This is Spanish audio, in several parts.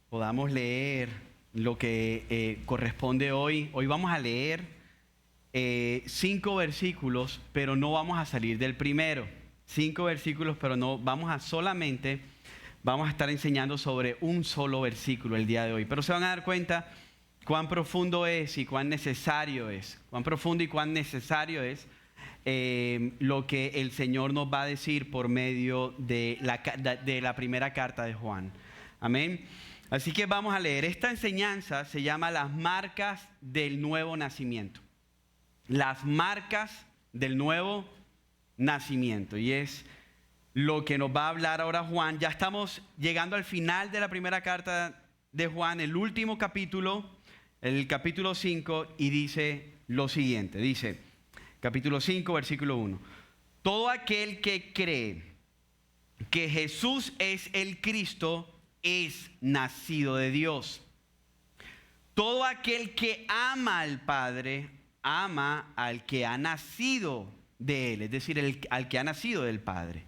podamos leer lo que corresponde hoy. Hoy vamos a leer 5 versículos, pero no vamos a salir del primero. 5 versículos, pero no vamos a vamos a estar enseñando sobre un solo versículo el día de hoy. Pero se van a dar cuenta cuán profundo es y cuán necesario es. Cuán profundo y cuán necesario es lo que el Señor nos va a decir por medio de la primera carta de Juan. Amén. Así que vamos a leer. Esta enseñanza se llama las marcas del nuevo nacimiento. Las marcas del nuevo nacimiento. Y es lo que nos va a hablar ahora Juan. Ya estamos llegando al final de la primera carta de Juan, el último capítulo, el capítulo 5, y dice lo siguiente. Dice, capítulo 5, versículo 1. Todo aquel que cree que Jesús es el Cristo es nacido de Dios. Todo aquel que ama al Padre, ama al que ha nacido de Él, es decir, al que ha nacido del Padre.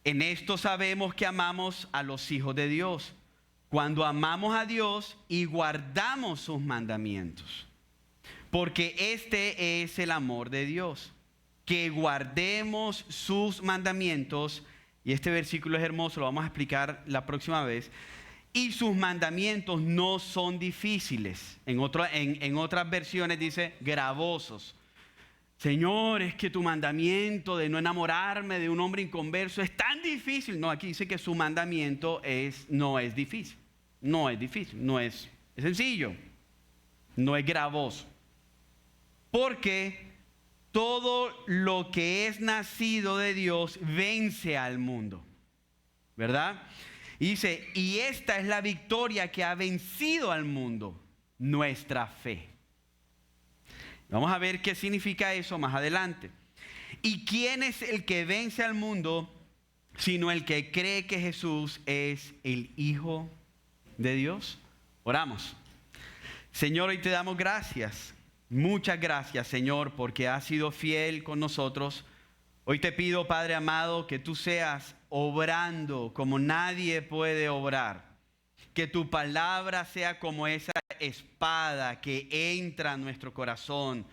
En esto sabemos que amamos a los hijos de Dios, cuando amamos a Dios y guardamos sus mandamientos. Porque este es el amor de Dios, que guardemos sus mandamientos. Y este versículo es hermoso, lo vamos a explicar la próxima vez. Y sus mandamientos no son difíciles. En otras versiones dice gravosos. Señor, es que tu mandamiento de no enamorarme de un hombre inconverso es tan difícil. No, aquí dice que su mandamiento no es difícil. No es difícil, es sencillo. No es gravoso. Porque todo lo que es nacido de Dios vence al mundo. ¿Verdad? Y dice, y esta es la victoria que ha vencido al mundo, nuestra fe. Vamos a ver qué significa eso más adelante. ¿Y quién es el que vence al mundo, sino el que cree que Jesús es el Hijo de Dios? Oramos. Señor, hoy te damos gracias. Muchas gracias, Señor, porque has sido fiel con nosotros. Hoy te pido, Padre amado, que tú seas obrando como nadie puede obrar. Que tu palabra sea como esa espada que entra a nuestro corazón.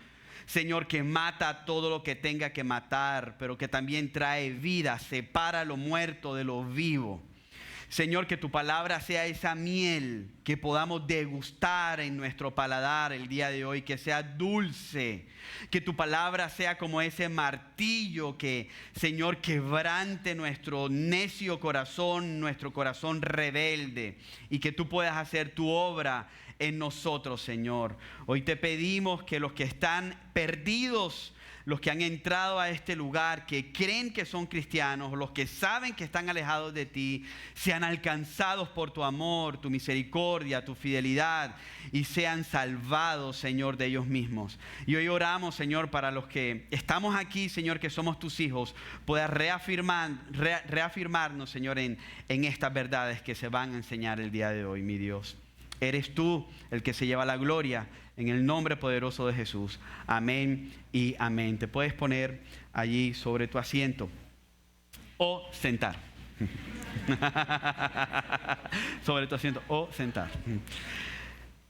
Señor, que mata todo lo que tenga que matar, pero que también trae vida, separa lo muerto de lo vivo. Señor, que tu palabra sea esa miel que podamos degustar en nuestro paladar el día de hoy, que sea dulce, que tu palabra sea como ese martillo que, Señor, quebrante nuestro necio corazón, nuestro corazón rebelde, y que tú puedas hacer tu obra en nosotros, Señor. Hoy te pedimos que los que están perdidos, los que han entrado a este lugar, que creen que son cristianos, los que saben que están alejados de ti, sean alcanzados por tu amor, tu misericordia, tu fidelidad, y sean salvados, Señor, de ellos mismos. Y hoy oramos, Señor, para los que estamos aquí, Señor, que somos tus hijos, puedas reafirmarnos, Señor, en estas verdades que se van a enseñar el día de hoy, mi Dios. Eres tú el que se lleva la gloria, en el nombre poderoso de Jesús. Amén y amén. Te puedes poner allí sobre tu asiento o sentar. Sobre tu asiento o sentar.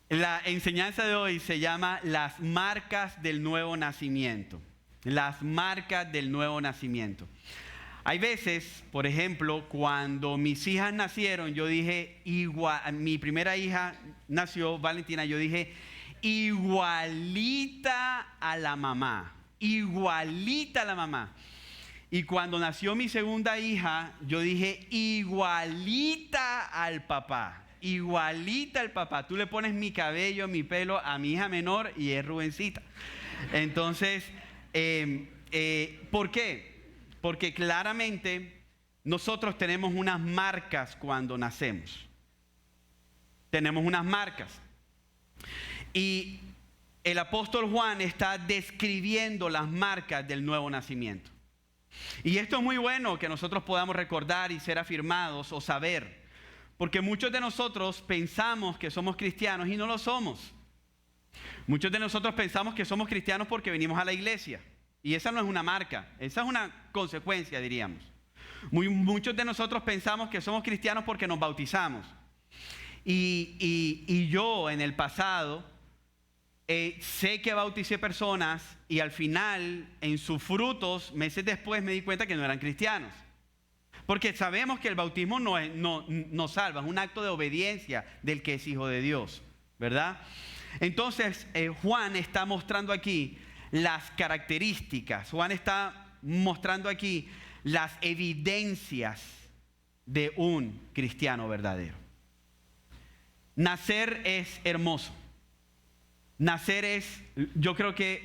La enseñanza de hoy se llama las marcas del nuevo nacimiento. Las marcas del nuevo nacimiento. Hay veces, por ejemplo, cuando mis hijas nacieron, yo dije, mi primera hija nació, Valentina, yo dije, igualita a la mamá, igualita a la mamá. Y cuando nació mi segunda hija, yo dije, igualita al papá, igualita al papá. Tú le pones mi cabello, mi pelo a mi hija menor y es Rubencita. Entonces, ¿por qué? Porque claramente nosotros tenemos unas marcas cuando nacemos. Tenemos unas marcas. Y el apóstol Juan está describiendo las marcas del nuevo nacimiento. Y esto es muy bueno que nosotros podamos recordar y ser afirmados o saber. Porque muchos de nosotros pensamos que somos cristianos y no lo somos. Muchos de nosotros pensamos que somos cristianos porque venimos a la iglesia. Y esa no es una marca, esa es una consecuencia, diríamos. Muchos de nosotros pensamos que somos cristianos porque nos bautizamos. Y yo en el pasado sé que bauticé personas y al final, en sus frutos, meses después me di cuenta que no eran cristianos. Porque sabemos que el bautismo no salva, es un acto de obediencia del que es hijo de Dios, ¿verdad? Entonces, Juan está mostrando aquí las características, Juan está mostrando aquí las evidencias de un cristiano verdadero. Nacer es hermoso. Nacer es, yo creo que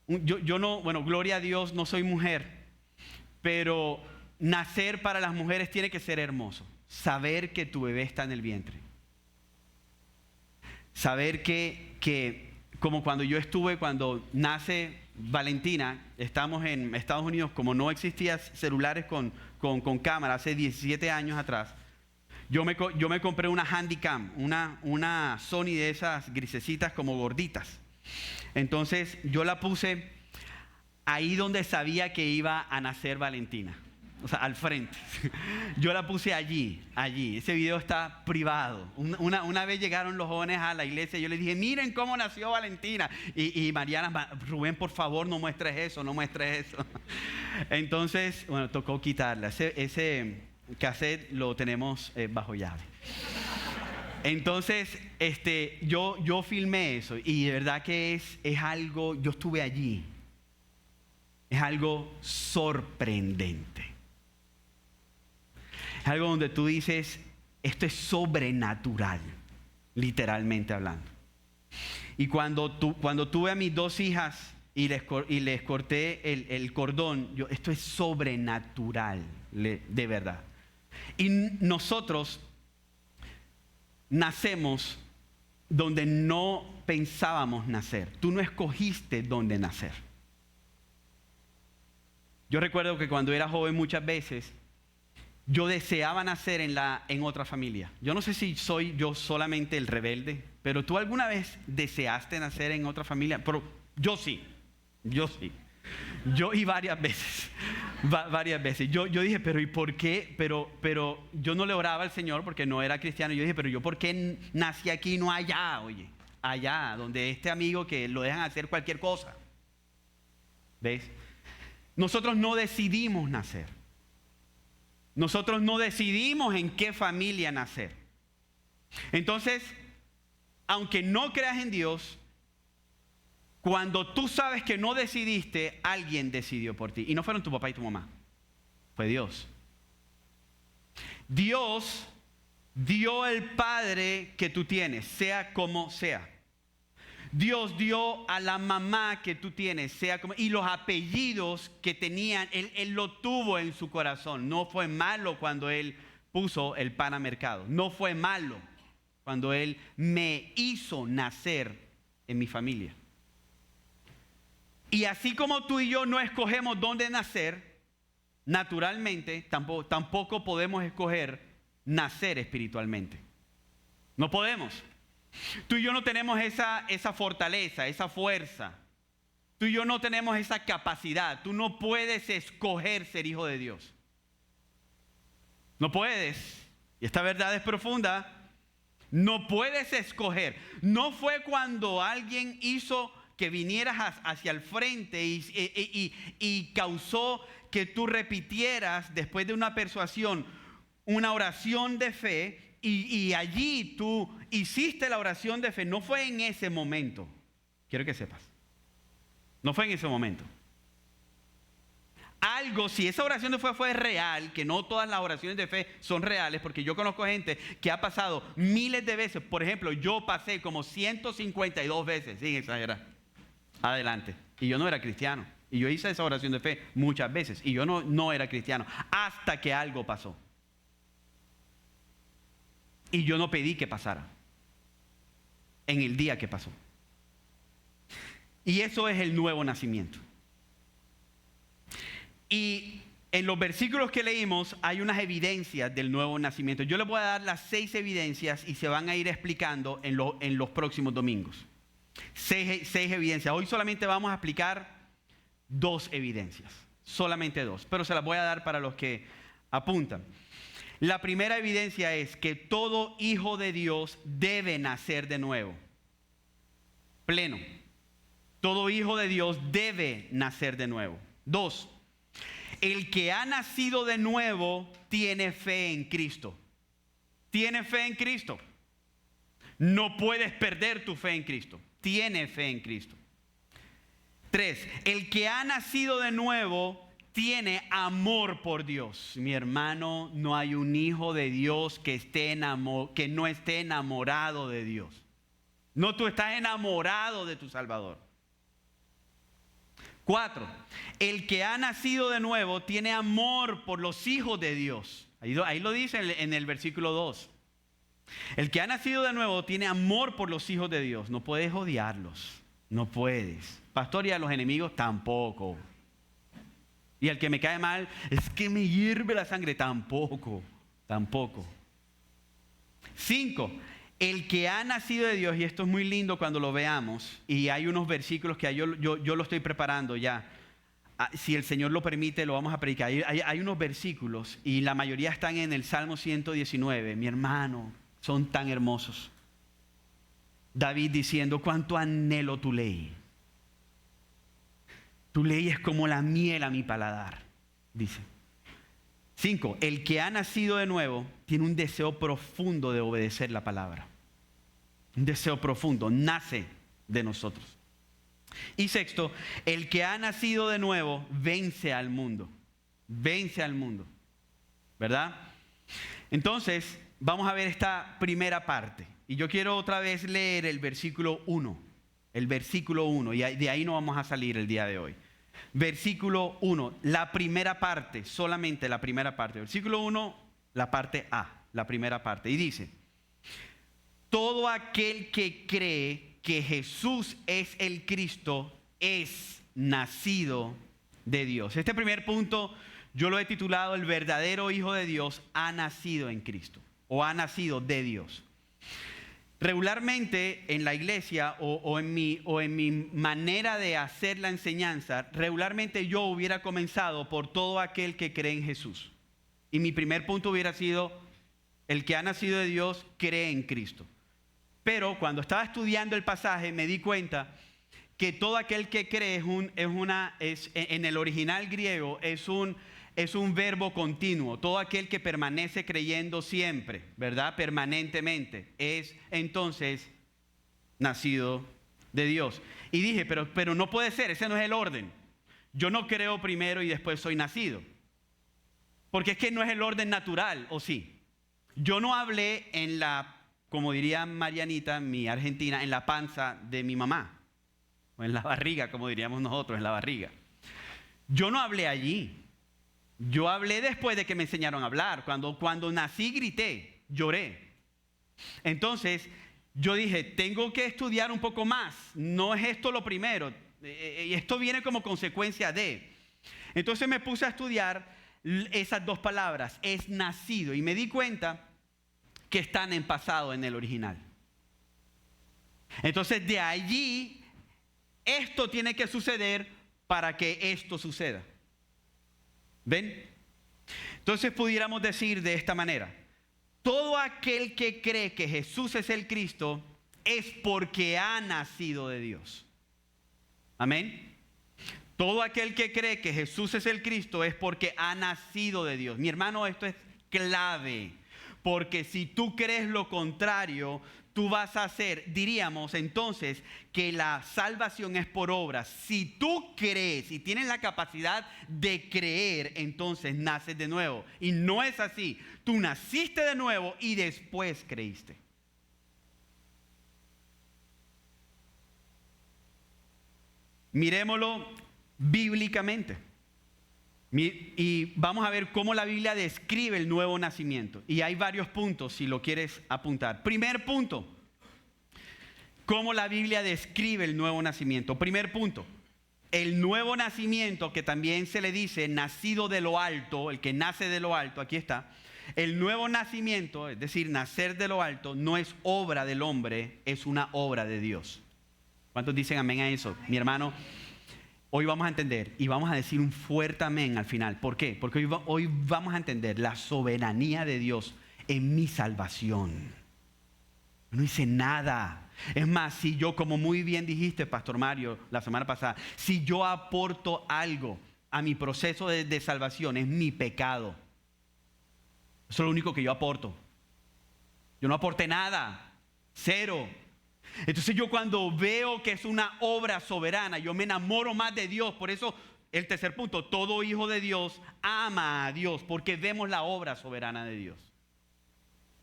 yo no, bueno, gloria a Dios, no soy mujer, pero nacer para las mujeres tiene que ser hermoso. Saber que tu bebé está en el vientre. Saber que como cuando nace Valentina, estamos en Estados Unidos, como no existían celulares con cámara hace 17 años atrás, yo me compré una Handycam, una Sony de esas grisecitas como gorditas. Entonces yo la puse ahí donde sabía que iba a nacer Valentina. O sea, al frente. Yo la puse allí. Ese video está privado. Una vez llegaron los jóvenes a la iglesia y yo les dije, miren cómo nació Valentina. Y Mariana, Rubén, por favor, no muestres eso. Entonces, bueno, tocó quitarla. Ese cassette lo tenemos bajo llave. Entonces, yo filmé eso y de verdad que es algo, yo estuve allí. Es algo sorprendente. Es algo donde tú dices, esto es sobrenatural, literalmente hablando. Y cuando tuve a mis dos hijas y les corté el cordón, esto es sobrenatural, de verdad. Y nosotros nacemos donde no pensábamos nacer. Tú no escogiste dónde nacer. Yo recuerdo que cuando era joven muchas veces yo deseaba nacer en otra familia. Yo no sé si soy yo solamente el rebelde, pero ¿tú alguna vez deseaste nacer en otra familia? Pero yo sí. Yo y varias veces. Yo dije, pero ¿y por qué? Pero yo no le oraba al Señor porque no era cristiano. Yo dije, pero ¿yo por qué nací aquí y no allá? Oye, allá, donde este amigo que lo dejan hacer cualquier cosa. ¿Ves? Nosotros no decidimos nacer. Nosotros no decidimos en qué familia nacer. Entonces, aunque no creas en Dios, cuando tú sabes que no decidiste, alguien decidió por ti. Y no fueron tu papá y tu mamá. Fue Dios. Dios dio el Padre que tú tienes, sea como sea. Dios dio a la mamá que tú tienes, sea como, y los apellidos que tenían, él lo tuvo en su corazón. No fue malo cuando Él puso el pan a mercado. No fue malo cuando Él me hizo nacer en mi familia. Y así como tú y yo no escogemos dónde nacer, naturalmente tampoco podemos escoger nacer espiritualmente. No podemos. Tú y yo no tenemos esa fortaleza, esa fuerza. Tú y yo no tenemos esa capacidad. Tú no puedes escoger ser hijo de Dios. No puedes. Y esta verdad es profunda. No puedes escoger. No fue cuando alguien hizo que vinieras hacia el frente y causó que tú repitieras después de una persuasión una oración de fe. Y allí tú hiciste la oración de fe. No fue en ese momento. Quiero que sepas. No fue en ese momento. Algo, si esa oración de fe fue real, que no todas las oraciones de fe son reales, porque yo conozco gente que ha pasado miles de veces. Por ejemplo, yo pasé como 152 veces, sin exagerar, adelante. Y yo no era cristiano. Y yo hice esa oración de fe muchas veces. Y yo no era cristiano. Hasta que algo pasó. Y yo no pedí que pasara en el día que pasó. Y eso es el nuevo nacimiento. Y en los versículos que leímos hay unas evidencias del nuevo nacimiento. Yo les voy a dar las 6 evidencias y se van a ir explicando en los próximos domingos. 6 evidencias. Hoy solamente vamos a explicar 2 evidencias. Solamente 2. Pero se las voy a dar para los que apuntan. La primera evidencia es que todo hijo de Dios debe nacer de nuevo. Pleno. Todo hijo de Dios debe nacer de nuevo. 2. El que ha nacido de nuevo tiene fe en Cristo. Tiene fe en Cristo. No puedes perder tu fe en Cristo. Tiene fe en Cristo. 3. El que ha nacido de nuevo tiene amor por Dios. Mi hermano, no hay un hijo de Dios que no esté enamorado de Dios. No, tú estás enamorado de tu Salvador. 4. El que ha nacido de nuevo tiene amor por los hijos de Dios. Ahí lo dice en el versículo 2. El que ha nacido de nuevo tiene amor por los hijos de Dios. No puedes odiarlos. No puedes. Pastor, y a los enemigos tampoco. Y al que me cae mal, es que me hierve la sangre. Tampoco. 5. El que ha nacido de Dios, y esto es muy lindo cuando lo veamos, y hay unos versículos que yo lo estoy preparando ya. Si el Señor lo permite, lo vamos a predicar. Hay unos versículos, y la mayoría están en el Salmo 119. Mi hermano, son tan hermosos. David diciendo, cuánto anhelo tu ley. Tu ley es como la miel a mi paladar, dice. 5. El que ha nacido de nuevo tiene un deseo profundo de obedecer la palabra. Un deseo profundo, nace de nosotros. Y 6. El que ha nacido de nuevo vence al mundo. Vence al mundo. ¿Verdad? Entonces, vamos a ver esta primera parte. Y yo quiero otra vez leer el versículo 1. El versículo 1. Y de ahí no vamos a salir el día de hoy. Versículo 1, la primera parte, solamente la primera parte. Versículo 1, la parte A, la primera parte. Y dice, todo aquel que cree que Jesús es el Cristo es nacido de Dios. Este primer punto yo lo he titulado, el verdadero Hijo de Dios ha nacido en Cristo o ha nacido de Dios. Regularmente en la iglesia o en mi manera de hacer la enseñanza, regularmente yo hubiera comenzado por todo aquel que cree en Jesús. Y mi primer punto hubiera sido, el que ha nacido de Dios cree en Cristo. Pero cuando estaba estudiando el pasaje me di cuenta que todo aquel que cree en el original griego es un verbo continuo. Todo aquel que permanece creyendo siempre, ¿verdad? Permanentemente, es entonces nacido de Dios. Y dije, pero no puede ser, ese no es el orden. Yo no creo primero y después soy nacido. Porque es que no es el orden natural, ¿o sí? Yo no hablé como diría Marianita, mi argentina, en la panza de mi mamá. O en la barriga, como diríamos nosotros, en la barriga. Yo no hablé allí. Yo hablé después de que me enseñaron a hablar. Cuando nací grité, lloré. Entonces yo dije, tengo que estudiar un poco más. No es esto lo primero. Esto viene como consecuencia de. Entonces me puse a estudiar esas dos palabras, es nacido. Y me di cuenta que están en pasado en el original. Entonces de allí, esto tiene que suceder para que esto suceda. ¿Ven? Entonces pudiéramos decir de esta manera, todo aquel que cree que Jesús es el Cristo es porque ha nacido de Dios. Amén. Todo aquel que cree que Jesús es el Cristo es porque ha nacido de Dios. Mi hermano, esto es clave, porque si tú crees lo contrario, tú vas a hacer, diríamos entonces, que la salvación es por obras. Si tú crees y tienes la capacidad de creer, entonces naces de nuevo. Y no es así. Tú naciste de nuevo y después creíste. Mirémoslo bíblicamente. Y vamos a ver cómo la Biblia describe el nuevo nacimiento. Y hay varios puntos si lo quieres apuntar. Primer punto, cómo la Biblia describe el nuevo nacimiento. Primer punto, el nuevo nacimiento, que también se le dice nacido de lo alto, el que nace de lo alto, aquí está. El nuevo nacimiento, es decir, nacer de lo alto, no es obra del hombre, es una obra de Dios. ¿Cuántos dicen amén a eso? Mi hermano, Hoy vamos a entender y vamos a decir un fuerte amén al final. ¿Por qué? Porque hoy vamos a entender la soberanía de Dios en mi salvación. No hice nada. Es más, si yo, como muy bien dijiste, Pastor Mario, la semana pasada, si yo aporto algo a mi proceso de salvación, es mi pecado. Eso es lo único que yo aporto. Yo no aporté nada. Cero. Entonces yo cuando veo que es una obra soberana, yo me enamoro más de Dios. Por eso el tercer punto, todo hijo de Dios ama a Dios, porque vemos la obra soberana de Dios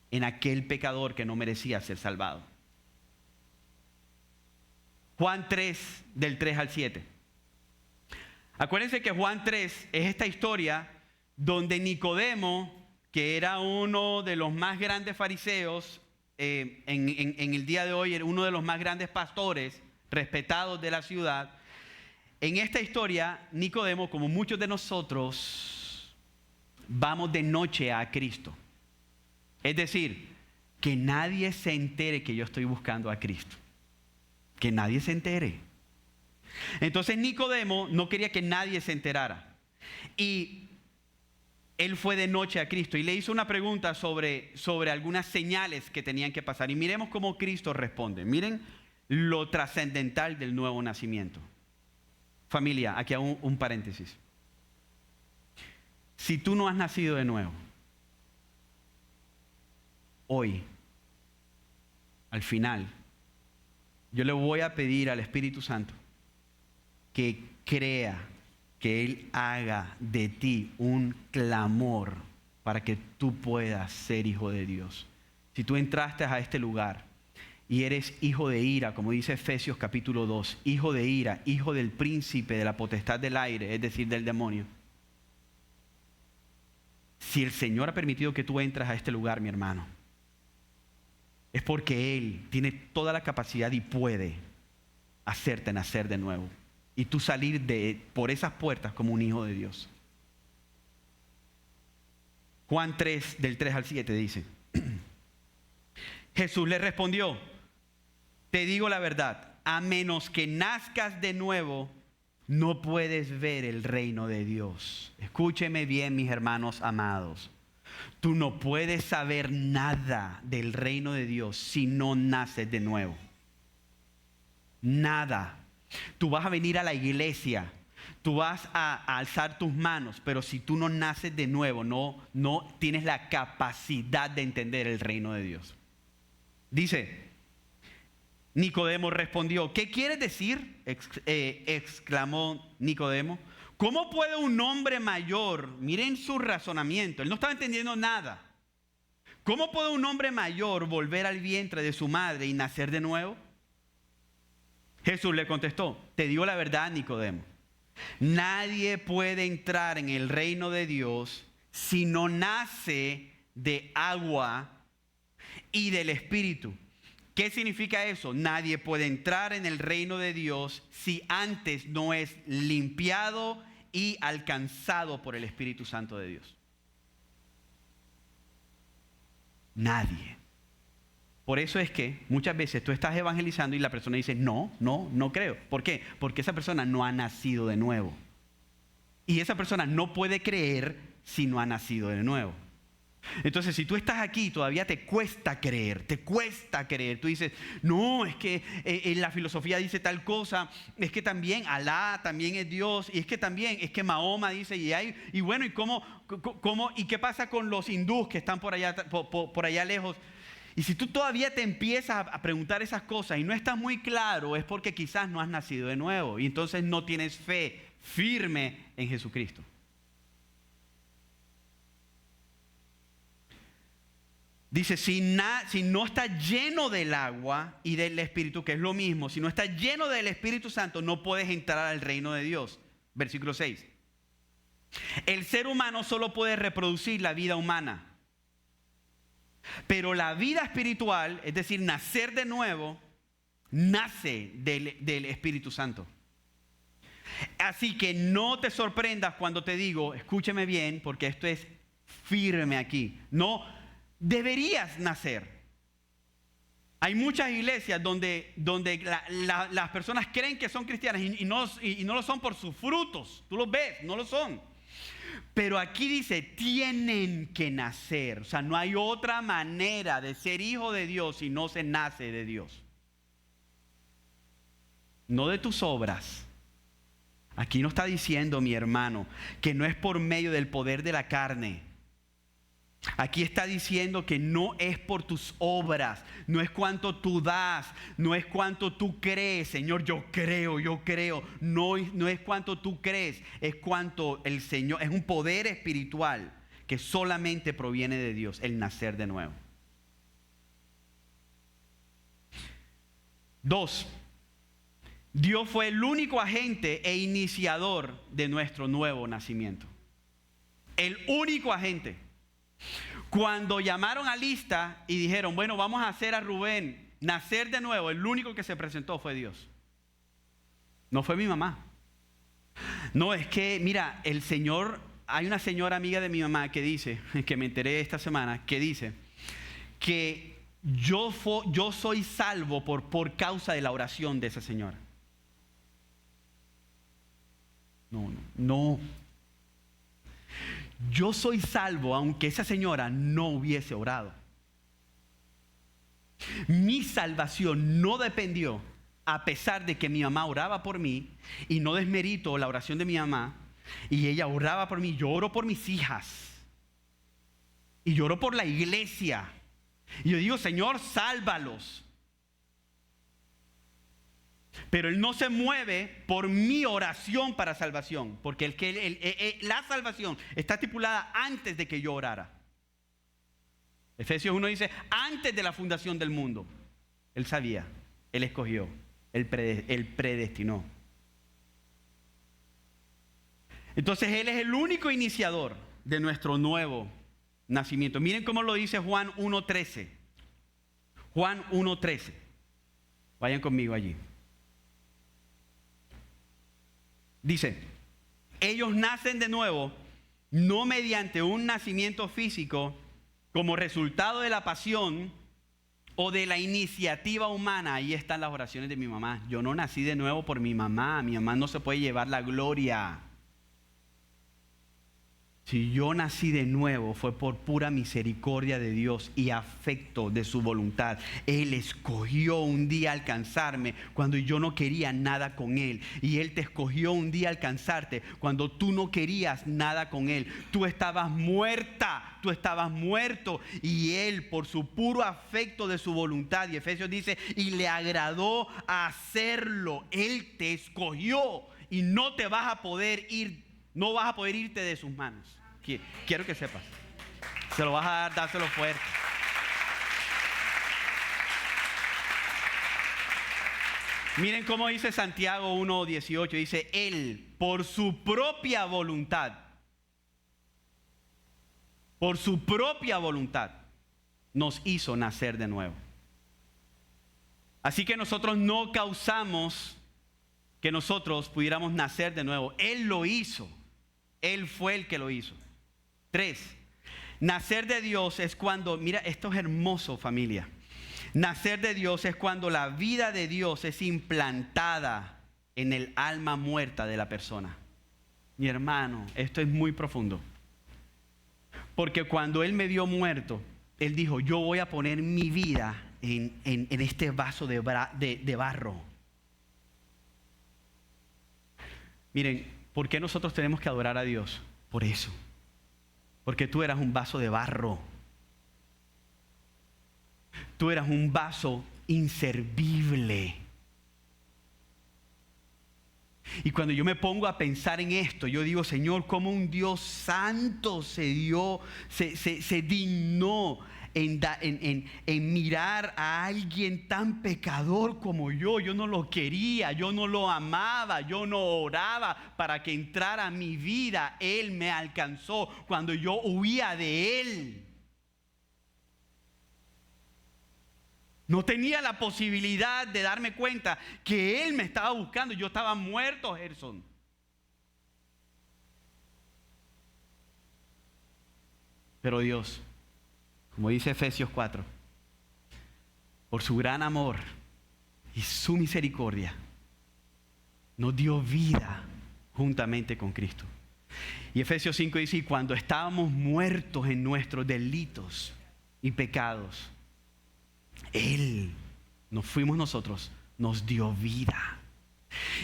en aquel pecador que no merecía ser salvado. Juan 3, del 3 al 7. Acuérdense que Juan 3 es esta historia donde Nicodemo, que era uno de los más grandes fariseos, en el día de hoy era uno de los más grandes pastores respetados de la ciudad. En esta historia, Nicodemo, como muchos de nosotros, vamos de noche a Cristo. Es decir, que nadie se entere que yo estoy buscando a Cristo. Que nadie se entere. Entonces Nicodemo no quería que nadie se enterara. Y él fue de noche a Cristo y le hizo una pregunta sobre algunas señales que tenían que pasar. Y miremos cómo Cristo responde. Miren lo trascendental del nuevo nacimiento. Familia, aquí hago un paréntesis. Si tú no has nacido de nuevo, hoy, al final, yo le voy a pedir al Espíritu Santo que crea, que Él haga de ti un clamor para que tú puedas ser hijo de Dios. Si tú entraste a este lugar y eres hijo de ira, como dice Efesios capítulo 2, hijo de ira, hijo del príncipe de la potestad del aire, es decir, del demonio. Si el Señor ha permitido que tú entres a este lugar, mi hermano, es porque Él tiene toda la capacidad y puede hacerte nacer de nuevo. Y tú salir por esas puertas como un hijo de Dios. Juan 3, del 3 al 7 dice, Jesús le respondió, te digo la verdad, a menos que nazcas de nuevo, no puedes ver el reino de Dios. Escúcheme bien, mis hermanos amados. Tú no puedes saber nada del reino de Dios si no naces de nuevo. Nada. Tú vas a venir a la iglesia, tú vas a alzar tus manos, pero si tú no naces de nuevo, no tienes la capacidad de entender el reino de Dios. Dice, Nicodemo respondió, ¿qué quieres decir? Exclamó Nicodemo. ¿Cómo puede un hombre mayor, miren su razonamiento, él no estaba entendiendo nada. ¿Cómo puede un hombre mayor volver al vientre de su madre y nacer de nuevo? Jesús le contestó, te digo la verdad, Nicodemo, nadie puede entrar en el reino de Dios si no nace de agua y del Espíritu. ¿Qué significa eso? Nadie puede entrar en el reino de Dios si antes no es limpiado y alcanzado por el Espíritu Santo de Dios. Nadie. Por eso es que muchas veces tú estás evangelizando y la persona dice, no creo. ¿Por qué? Porque esa persona no ha nacido de nuevo. Y esa persona no puede creer si no ha nacido de nuevo. Entonces, si tú estás aquí y todavía te cuesta creer. Tú dices, no, es que la filosofía dice tal cosa, es que también Alá también es Dios, y es que Mahoma dice, y bueno, ¿y qué pasa con los hindúes que están por allá lejos? Y si tú todavía te empiezas a preguntar esas cosas y no estás muy claro, es porque quizás no has nacido de nuevo y entonces no tienes fe firme en Jesucristo. Dice, si no está lleno del agua y del Espíritu, que es lo mismo, si no está lleno del Espíritu Santo, no puedes entrar al reino de Dios. Versículo 6. El ser humano solo puede reproducir la vida humana. Pero la vida espiritual, es decir, nacer de nuevo, nace del Espíritu Santo. Así que no te sorprendas cuando te digo, escúcheme bien, porque esto es firme aquí. No deberías nacer. Hay muchas iglesias donde las personas creen que son cristianas y no lo son por sus frutos. Tú los ves, no lo son. Pero aquí dice, tienen que nacer. O sea, no hay otra manera de ser hijo de Dios si no se nace de Dios. No de tus obras. Aquí no está diciendo, mi hermano, que no es por medio del poder de la carne. Aquí está diciendo que no es por tus obras, no es cuánto tú das, no es cuánto tú crees. Señor, yo creo. No es cuánto tú crees, es cuánto el Señor, es un poder espiritual que solamente proviene de Dios, el nacer de nuevo. 2. Dios fue el único agente e iniciador de nuestro nuevo nacimiento. El único agente. Cuando llamaron a lista y dijeron, bueno, vamos a hacer a Rubén nacer de nuevo, el único que se presentó fue Dios. No fue mi mamá. No, es que, mira, el Señor, hay una señora amiga de mi mamá que dice, que me enteré esta semana, que dice que yo soy salvo por causa de la oración de esa señora. No. Yo soy salvo aunque esa señora no hubiese orado. Mi salvación no dependió, a pesar de que mi mamá oraba por mí, y no desmerito la oración de mi mamá, y ella oraba por mí. Yo oro por mis hijas, y yo oro por la iglesia, y yo digo, Señor, sálvalos. Pero Él no se mueve por mi oración para salvación, porque la salvación está estipulada antes de que yo orara. Efesios 1 dice, antes de la fundación del mundo, Él sabía, Él escogió, Él predestinó. Entonces Él es el único iniciador de nuestro nuevo nacimiento. Miren cómo lo dice Juan 1:13. Juan 1:13. Vayan conmigo allí. Dice, ellos nacen de nuevo, no mediante un nacimiento físico, como resultado de la pasión o de la iniciativa humana. Ahí están las oraciones de mi mamá. Yo no nací de nuevo por mi mamá no se puede llevar la gloria. Si yo nací de nuevo fue por pura misericordia de Dios y afecto de su voluntad. Él escogió un día alcanzarme cuando yo no quería nada con Él. Y Él te escogió un día alcanzarte cuando tú no querías nada con Él. Tú estabas muerta, tú estabas muerto. Y Él, por su puro afecto de su voluntad, y Efesios dice, y le agradó hacerlo. Él te escogió y no te vas a poder ir. No vas a poder irte de sus manos. Quiero que sepas. Se lo vas a dar, dáselo fuerte. Miren cómo dice Santiago 1:18. Dice, Él, por su propia voluntad, nos hizo nacer de nuevo. Así que nosotros no causamos que nosotros pudiéramos nacer de nuevo. Él lo hizo. Él fue el que lo hizo. 3. Nacer de Dios es cuando, mira, esto es hermoso, familia. Nacer de Dios es cuando la vida de Dios es implantada en el alma muerta de la persona. Mi hermano, esto es muy profundo. Porque cuando Él me vio muerto, Él dijo, yo voy a poner mi vida en este vaso de barro. Miren, ¿por qué nosotros tenemos que adorar a Dios? Por eso. Porque tú eras un vaso de barro. Tú eras un vaso inservible. Y cuando yo me pongo a pensar en esto, yo digo, Señor, ¿cómo un Dios santo se dignó en mirar a alguien tan pecador como yo? Yo no lo quería, yo no lo amaba, yo no oraba para que entrara a mi vida. Él me alcanzó cuando yo huía de Él. No tenía la posibilidad de darme cuenta que Él me estaba buscando. Yo estaba muerto, Gerson. Pero Dios, como dice Efesios 4, por su gran amor y su misericordia, nos dio vida juntamente con Cristo. Y Efesios 5 dice, y cuando estábamos muertos en nuestros delitos y pecados, Él, no fuimos nosotros, nos dio vida.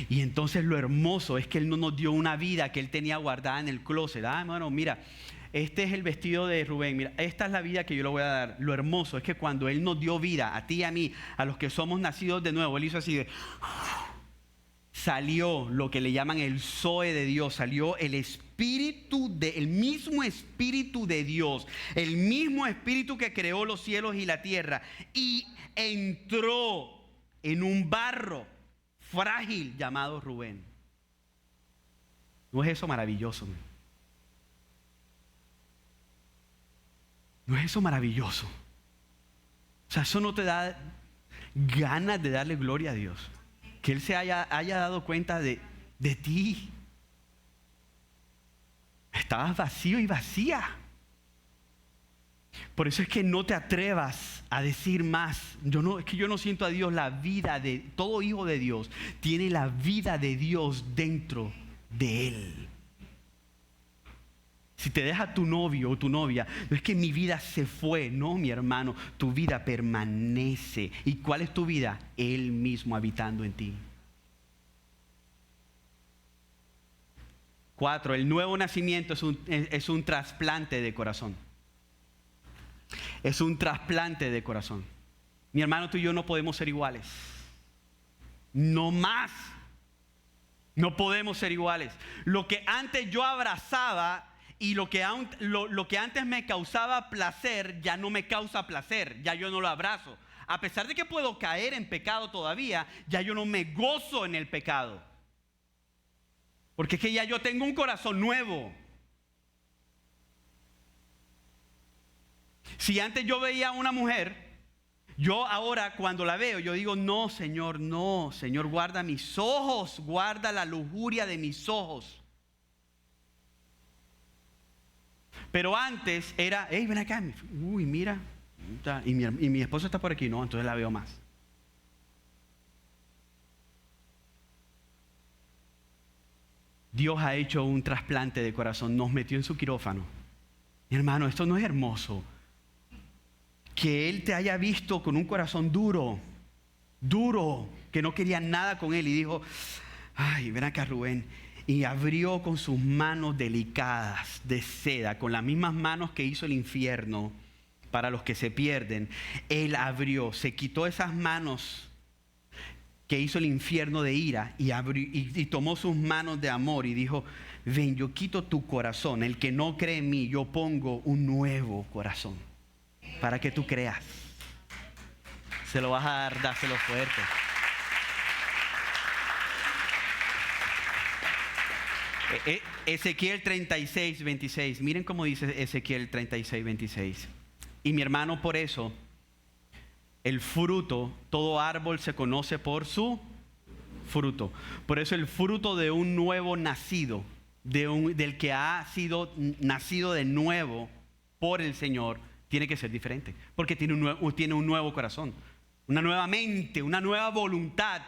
Y entonces lo hermoso es que Él no nos dio una vida que Él tenía guardada en el closet. Bueno, mira, este es el vestido de Rubén, mira, esta es la vida que yo le voy a dar. Lo hermoso es que cuando Él nos dio vida, a ti y a mí, a los que somos nacidos de nuevo, Él hizo así de... Salió lo que le llaman el Zoe de Dios, salió el mismo Espíritu de Dios, el mismo Espíritu que creó los cielos y la tierra, y entró en un barro frágil llamado Rubén. ¿No es eso maravilloso? ¿No es eso maravilloso? O sea, eso no te da ganas de darle gloria a Dios. Que Él se haya dado cuenta de ti. Estabas vacío y vacía. Por eso es que no te atrevas a decir más. Es que yo no siento a Dios. La vida de todo hijo de Dios tiene la vida de Dios dentro de él. Si te deja tu novio o tu novia, no es que mi vida se fue. No, mi hermano, tu vida permanece. ¿Y cuál es tu vida? Él mismo habitando en ti. 4. El nuevo nacimiento es un trasplante de corazón. Es un trasplante de corazón. Mi hermano, tú y yo no podemos ser iguales. No más. No podemos ser iguales. Lo que antes yo abrazaba y lo que antes me causaba placer, ya no me causa placer. Ya yo no lo abrazo. A pesar de que puedo caer en pecado todavía, ya yo no me gozo en el pecado. Porque es que ya yo tengo un corazón nuevo. Si antes yo veía a una mujer, yo ahora cuando la veo, yo digo, no, Señor, guarda mis ojos, guarda la lujuria de mis ojos. Pero antes era, hey, ven acá, uy, mira, y mi esposo está por aquí, no, entonces la veo más. Dios ha hecho un trasplante de corazón, nos metió en su quirófano. Mi hermano, esto no es hermoso. Que Él te haya visto con un corazón duro, que no quería nada con Él y dijo, ay, ven acá, Rubén. Y abrió con sus manos delicadas de seda, con las mismas manos que hizo el infierno para los que se pierden. Él abrió, se quitó esas manos que hizo el infierno de ira y tomó sus manos de amor y dijo, ven, yo quito tu corazón, el que no cree en mí, yo pongo un nuevo corazón para que tú creas. Se lo vas a dar, dáselo fuerte. Ezequiel 36, 26. Miren cómo dice Ezequiel 36, 26. Y mi hermano, por eso, el fruto, todo árbol se conoce por su fruto. Por eso el fruto de un nuevo nacido, del que ha sido nacido de nuevo por el Señor, tiene que ser diferente. Porque tiene un nuevo corazón, una nueva mente, una nueva voluntad.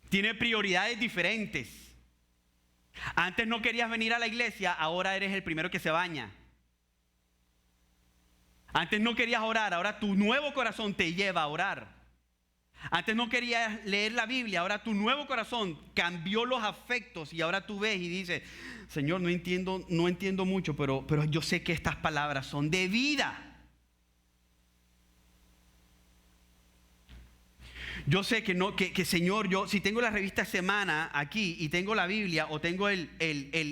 Tiene prioridades diferentes. Antes no querías venir a la iglesia, ahora eres el primero que se baña. Antes no querías orar, ahora tu nuevo corazón te lleva a orar. Antes no querías leer la Biblia, ahora tu nuevo corazón cambió los afectos y ahora tú ves y dices, Señor, no entiendo mucho, pero yo sé que estas palabras son de vida. Yo sé que Señor, yo si tengo la revista Semana aquí y tengo la Biblia o tengo el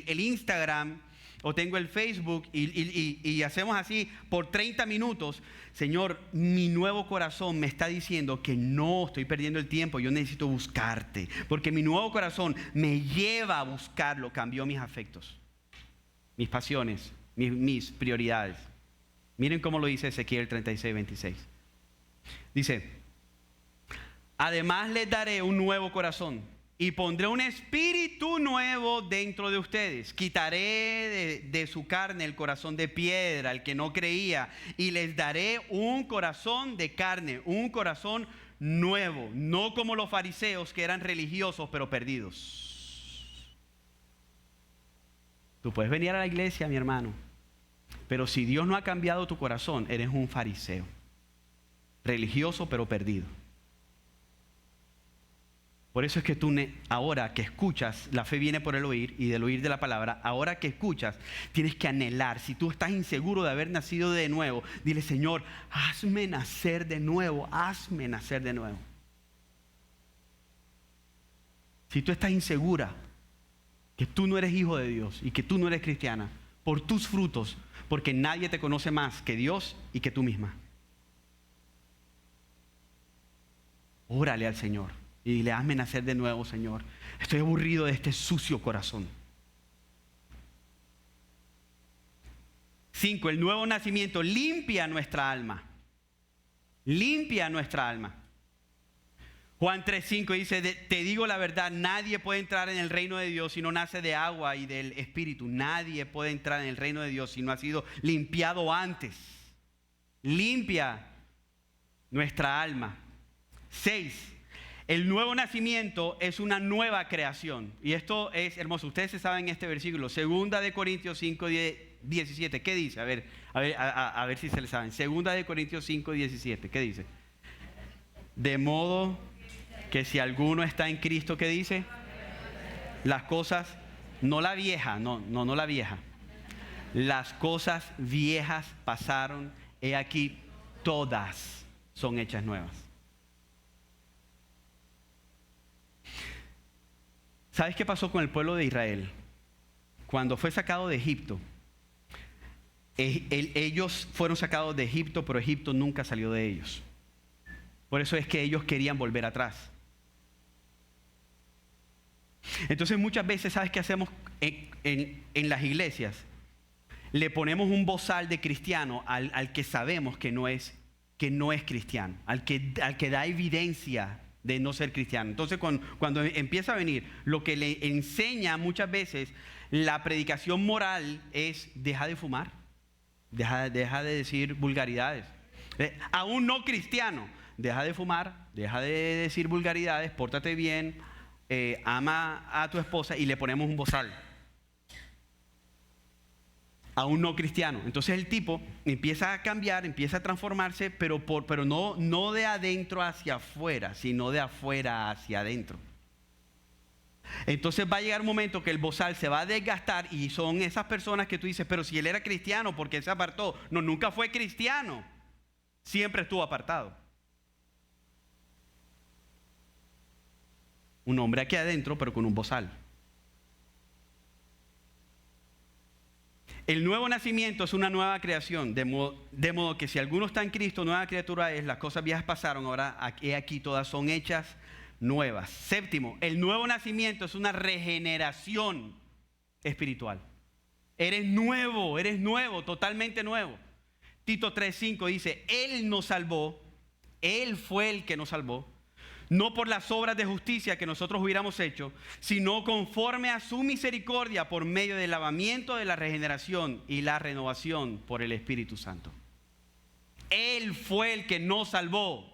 Instagram o tengo el Facebook y hacemos así por 30 minutos, Señor, mi nuevo corazón me está diciendo que no estoy perdiendo el tiempo, yo necesito buscarte, porque mi nuevo corazón me lleva a buscarlo, cambió mis afectos, mis pasiones, mis prioridades. Miren cómo lo dice Ezequiel 36, 26. Dice, además les daré un nuevo corazón y pondré un espíritu nuevo dentro de ustedes. Quitaré de su carne el corazón de piedra, el que no creía, y les daré un corazón de carne, un corazón nuevo, no como los fariseos que eran religiosos pero perdidos. Tú puedes venir a la iglesia, mi hermano, pero si Dios no ha cambiado tu corazón, eres un fariseo, religioso pero perdido. Por eso es que tú ahora que escuchas, la fe viene por el oír y del oír de la palabra. Ahora que escuchas, tienes que anhelar. Si tú estás inseguro de haber nacido de nuevo, dile: Señor, hazme nacer de nuevo, hazme nacer de nuevo. Si tú estás insegura que tú no eres hijo de Dios y que tú no eres cristiana, por tus frutos, porque nadie te conoce más que Dios y que tú misma. Órale al Señor. Y dile: hazme nacer de nuevo, Señor. Estoy aburrido de este sucio corazón. 5. El nuevo nacimiento limpia nuestra alma. Limpia nuestra alma. Juan 3:5 dice: te digo la verdad, nadie puede entrar en el reino de Dios si no nace de agua y del Espíritu. Nadie puede entrar en el reino de Dios si no ha sido limpiado antes. Limpia nuestra alma. 6. El nuevo nacimiento es una nueva creación. Y esto es hermoso. Ustedes se saben este versículo. 2 Corintios 5, 17. ¿Qué dice? A ver si se le saben. 2 Corintios 5, 17. ¿Qué dice? De modo que si alguno está en Cristo, ¿qué dice? Las cosas, no la vieja, no la vieja. Las cosas viejas pasaron. He aquí, todas son hechas nuevas. ¿Sabes qué pasó con el pueblo de Israel? Cuando fue sacado de Egipto, ellos fueron sacados de Egipto, pero Egipto nunca salió de ellos. Por eso es que ellos querían volver atrás. Entonces muchas veces, ¿sabes qué hacemos en las iglesias? Le ponemos un bozal de cristiano al que sabemos que no es cristiano, al que da evidencia de no ser cristiano. Entonces cuando empieza a venir, lo que le enseña muchas veces la predicación moral es: deja de fumar, deja de decir vulgaridades. A un no cristiano: deja de fumar, deja de decir vulgaridades, pórtate bien, ama a tu esposa, y le ponemos un bozal. A un no cristiano. Entonces el tipo empieza a cambiar, empieza a transformarse, pero no de adentro hacia afuera, sino de afuera hacia adentro. Entonces va a llegar un momento que el bozal se va a desgastar, y son esas personas que tú dices: pero si él era cristiano, ¿por qué se apartó? No, nunca fue cristiano, siempre estuvo apartado. Un hombre aquí adentro, pero con un bozal. El nuevo nacimiento es una nueva creación, de modo que si alguno está en Cristo, nueva criatura es. Las cosas viejas pasaron, ahora aquí todas son hechas nuevas. 7. El nuevo nacimiento es una regeneración espiritual. Eres nuevo, totalmente nuevo. Tito 3:5 dice: Él nos salvó, Él fue el que nos salvó, no por las obras de justicia que nosotros hubiéramos hecho, sino conforme a su misericordia, por medio del lavamiento de la regeneración y la renovación por el Espíritu Santo. Él fue el que nos salvó.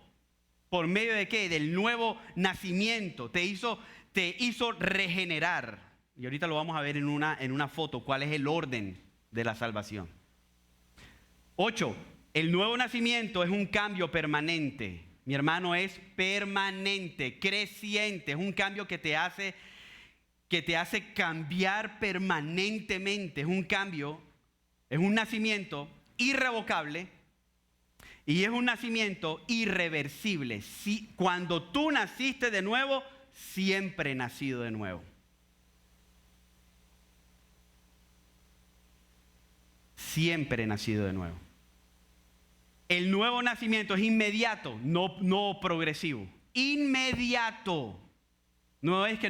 ¿Por medio de qué? Del nuevo nacimiento. Te hizo regenerar. Y ahorita lo vamos a ver en una foto, cuál es el orden de la salvación. 8. El nuevo nacimiento es un cambio permanente. Mi hermano, es permanente, creciente. Es un cambio que te hace cambiar permanentemente. Es un cambio, es un nacimiento irrevocable y es un nacimiento irreversible. Cuando tú naciste de nuevo, siempre he nacido de nuevo. Siempre he nacido de nuevo. El nuevo nacimiento es inmediato, no progresivo. Inmediato. No es que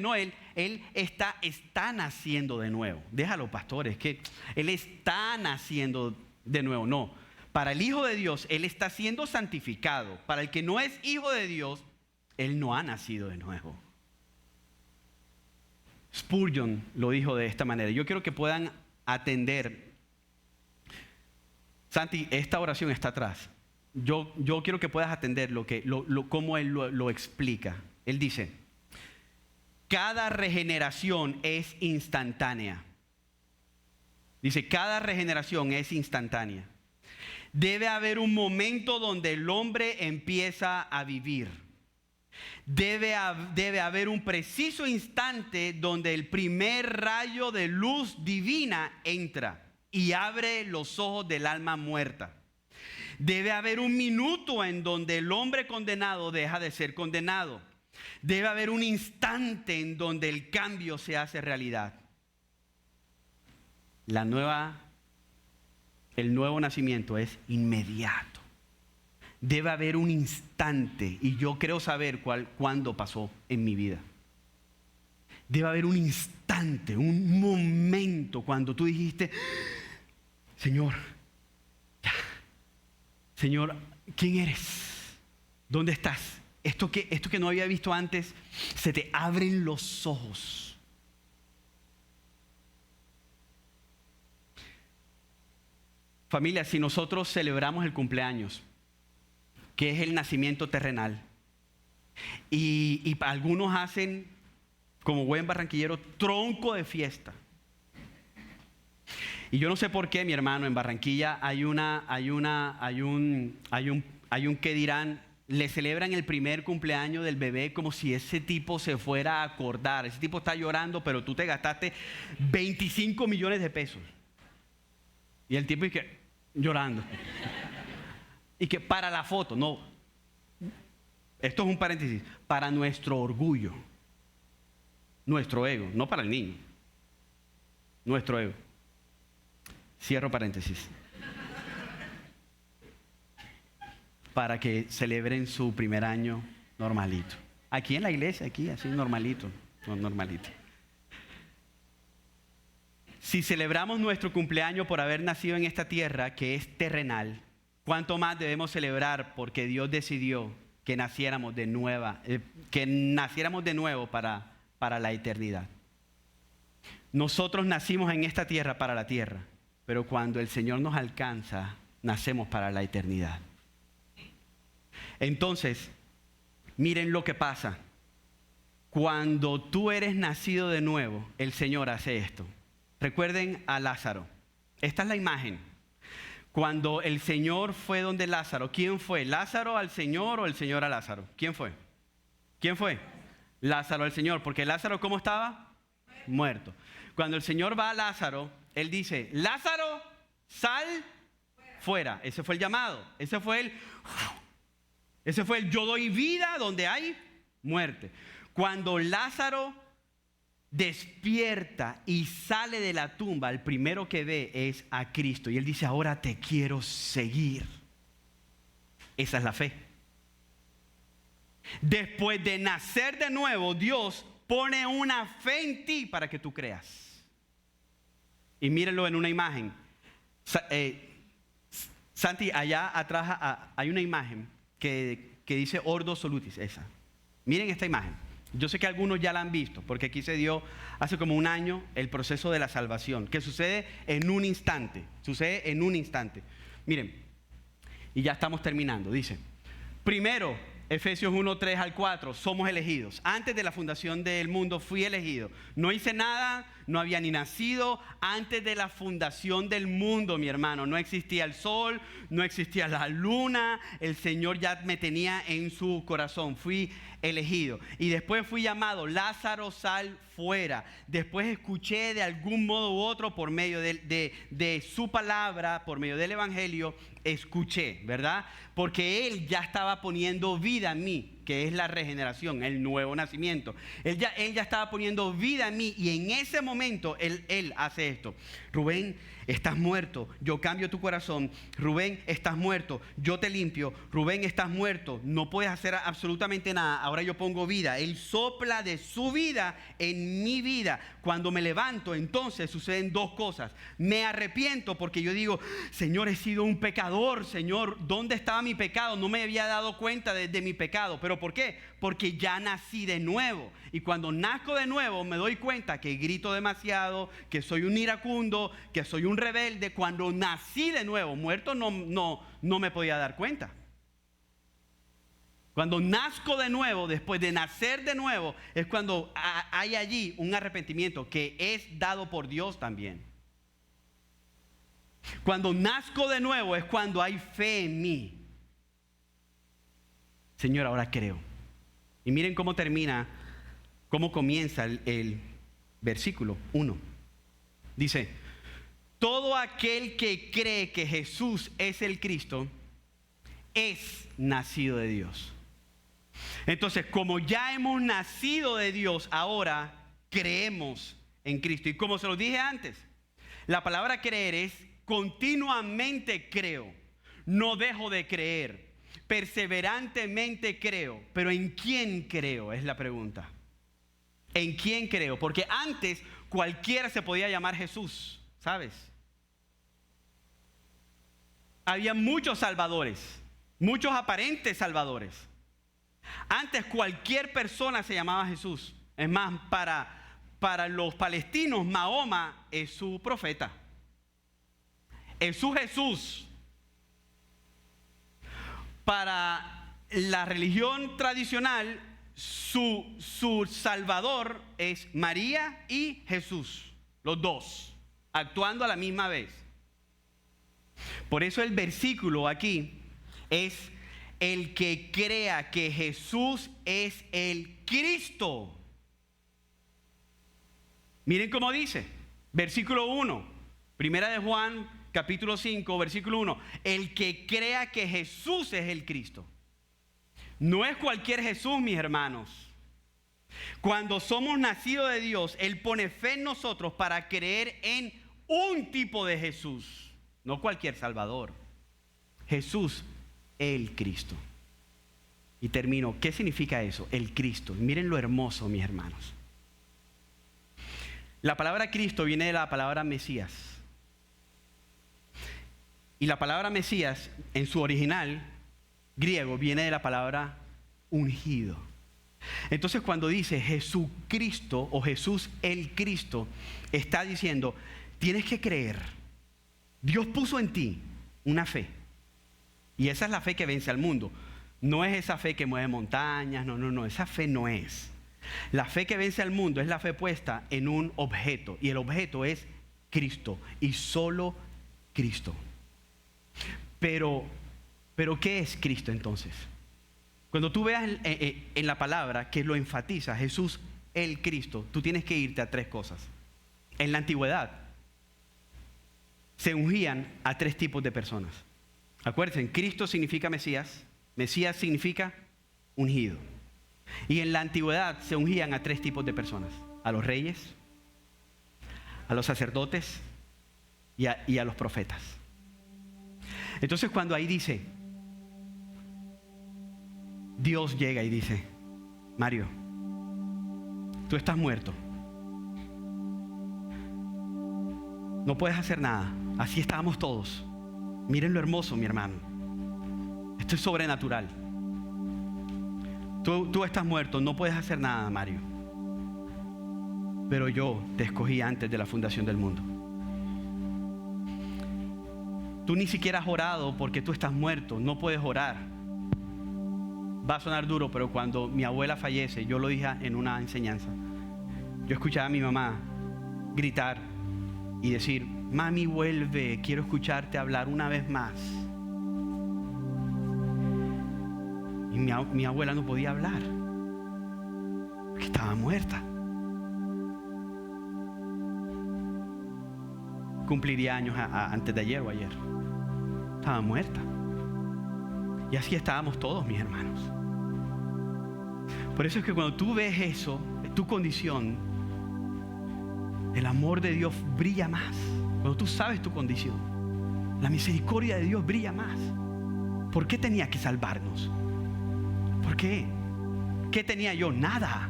él está naciendo de nuevo. Déjalo, pastores, que él está naciendo de nuevo. No. Para el Hijo de Dios, él está siendo santificado. Para el que no es hijo de Dios, él no ha nacido de nuevo. Spurgeon lo dijo de esta manera. Yo quiero que puedan atender. Santi, esta oración está atrás. Yo quiero que puedas atender cómo él lo explica. Él dice, cada regeneración es instantánea. Dice, cada regeneración es instantánea. Debe haber un momento donde el hombre empieza a vivir. Debe haber un preciso instante donde el primer rayo de luz divina entra y abre los ojos del alma muerta. Debe haber un minuto en donde el hombre condenado deja de ser condenado. Debe haber un instante en donde el cambio se hace realidad. El nuevo nacimiento es inmediato. Debe haber un instante, y yo creo saber cuándo pasó en mi vida. Debe haber un instante, un momento cuando tú dijiste, Señor, ya. Señor, ¿quién eres? ¿Dónde estás? Esto que no había visto antes, se te abren los ojos. Familia, si nosotros celebramos el cumpleaños, que es el nacimiento terrenal, y algunos hacen, como buen barranquillero, tronco de fiesta. Y yo no sé por qué, mi hermano, en Barranquilla hay un que dirán, le celebran el primer cumpleaños del bebé como si ese tipo se fuera a acordar. Ese tipo está llorando, pero tú te gastaste 25 millones de pesos. Y el tipo dice, llorando. Y que para la foto, no. Esto es un paréntesis. Para nuestro orgullo. Nuestro ego, no para el niño. Nuestro ego. Cierro paréntesis. Para que celebren su primer año normalito. Aquí en la iglesia, aquí así normalito. Normalito. Si celebramos nuestro cumpleaños por haber nacido en esta tierra que es terrenal, ¿cuánto más debemos celebrar porque Dios decidió que naciéramos de nuevo para la eternidad? Nosotros nacimos en esta tierra para la tierra, pero cuando el Señor nos alcanza, nacemos para la eternidad. Entonces, miren lo que pasa. Cuando tú eres nacido de nuevo, el Señor hace esto. Recuerden a Lázaro. Esta es la imagen. Cuando el Señor fue donde Lázaro, ¿quién fue? ¿Lázaro al Señor o el Señor a Lázaro? ¿Quién fue? ¿Quién fue? Lázaro al Señor. Porque Lázaro, ¿cómo estaba? Muerto. Cuando el Señor va a Lázaro, Él dice, Lázaro, sal fuera. Ese fue el llamado. Ese fue el yo doy vida donde hay muerte. Cuando Lázaro despierta y sale de la tumba, el primero que ve es a Cristo. Y él dice, ahora te quiero seguir. Esa es la fe. Después de nacer de nuevo, Dios pone una fe en ti para que tú creas. Y mírenlo en una imagen. Santi, allá atrás hay una imagen que dice Ordo Solutis, esa. Miren esta imagen. Yo sé que algunos ya la han visto, porque aquí se dio hace como un año el proceso de la salvación, que sucede en un instante. Miren, y ya estamos terminando. Dice, primero, Efesios 1, 3 al 4, somos elegidos. Antes de la fundación del mundo fui elegido. No hice nada, no había ni nacido. Antes de la fundación del mundo, mi hermano, no existía el sol, no existía la luna. El Señor ya me tenía en su corazón. Fui elegido. Y después fui llamado, Lázaro, sal fuera. Después escuché de algún modo u otro por medio de su palabra, por medio del evangelio, escuché, ¿verdad? Porque Él ya estaba poniendo vida en mí, que es la regeneración, el nuevo nacimiento. Él ya estaba poniendo vida en mí, y en ese momento Él hace esto. Rubén, estás muerto, yo cambio tu corazón. Rubén, estás muerto, yo te limpio. Rubén, estás muerto, no puedes hacer absolutamente nada, ahora yo pongo vida. Él sopla de su vida en mi vida. Cuando me levanto, entonces suceden dos cosas. Me arrepiento porque yo digo, Señor, he sido un pecador. Señor, ¿dónde estaba mi pecado? No me había dado cuenta de mi pecado. Pero ¿Pero por qué? Porque ya nací de nuevo. Y cuando nazco de nuevo me doy cuenta que grito demasiado, que soy un iracundo, que soy un rebelde. Cuando nací de nuevo, muerto no me podía dar cuenta. Cuando nazco de nuevo, después de nacer de nuevo, es cuando hay allí un arrepentimiento que es dado por Dios también. Cuando nazco de nuevo es cuando hay fe en mí. Señor, ahora creo. Y miren cómo termina, cómo comienza el versículo 1. Dice, todo aquel que cree que Jesús es el Cristo, es nacido de Dios. Entonces, como ya hemos nacido de Dios, ahora creemos en Cristo. Y como se lo dije antes, la palabra creer es continuamente creo, no dejo de creer, perseverantemente creo. Pero ¿en quién creo? Es la pregunta. ¿En quién creo? Porque antes cualquiera se podía llamar Jesús, ¿sabes? Había muchos salvadores, muchos aparentes salvadores. Antes cualquier persona se llamaba Jesús. Es más, para los palestinos, Mahoma es su profeta. Es su Jesús. Para la religión tradicional, su salvador es María y Jesús. Los dos, actuando a la misma vez. Por eso el versículo aquí es: el que crea que Jesús es el Cristo. Miren cómo dice, versículo 1, primera de Juan, capítulo 5, versículo 1. El que crea que Jesús es el Cristo. No es cualquier Jesús, mis hermanos. Cuando somos nacidos de Dios, Él pone fe en nosotros para creer en un tipo de Jesús, no cualquier Salvador. Jesús, el Cristo. Y termino. ¿Qué significa eso? El Cristo. Miren lo hermoso, mis hermanos. La palabra Cristo viene de la palabra Mesías. Y la palabra Mesías, en su original griego, viene de la palabra ungido. Entonces, cuando dice Jesucristo o Jesús el Cristo, está diciendo, tienes que creer. Dios puso en ti una fe. Y esa es la fe que vence al mundo. No es esa fe que mueve montañas, no, esa fe no es. La fe que vence al mundo es la fe puesta en un objeto. Y el objeto es Cristo y solo Cristo. Pero ¿qué es Cristo entonces? Cuando tú veas en la palabra que lo enfatiza, Jesús el Cristo, tú tienes que irte a tres cosas. En la antigüedad se ungían a tres tipos de personas. Acuérdense, Cristo significa Mesías, Mesías significa ungido. Y en la antigüedad se ungían a tres tipos de personas: a los reyes, a los sacerdotes y a los profetas. Entonces, cuando ahí dice, Dios llega y dice, Mario, tú estás muerto, no puedes hacer nada. Así estábamos todos. Miren lo hermoso, mi hermano. Esto es sobrenatural. Tú estás muerto, no puedes hacer nada, Mario. Pero yo te escogí antes de la fundación del mundo. Tú ni siquiera has orado porque tú estás muerto, no puedes orar. Va a sonar duro, pero cuando mi abuela fallece, yo lo dije en una enseñanza. Yo escuchaba a mi mamá gritar y decir, mami, vuelve, quiero escucharte hablar una vez más. Y mi abuela no podía hablar porque estaba muerta. Cumpliría años antes de ayer o ayer. Estaba muerta. Y así estábamos todos, mis hermanos. Por eso es que cuando tú ves eso, tu condición, el amor de Dios brilla más. Cuando tú sabes tu condición, la misericordia de Dios brilla más. ¿Por qué tenía que salvarnos? ¿Por qué? ¿Qué tenía yo? Nada.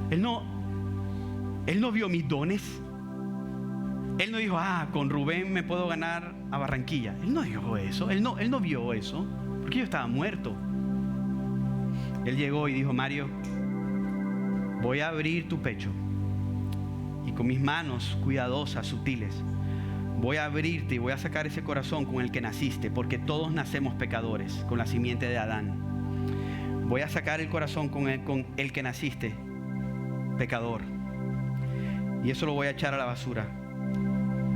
Él no vio mis dones. Él no dijo, con Rubén me puedo ganar a Barranquilla. Él no dijo eso. Él no vio eso. Porque yo estaba muerto. Él llegó y dijo: Mario, voy a abrir tu pecho y con mis manos cuidadosas, sutiles, voy a abrirte y voy a sacar ese corazón con el que naciste, porque todos nacemos pecadores con la simiente de Adán. Voy a sacar el corazón con el que naciste, pecador, y eso lo voy a echar a la basura.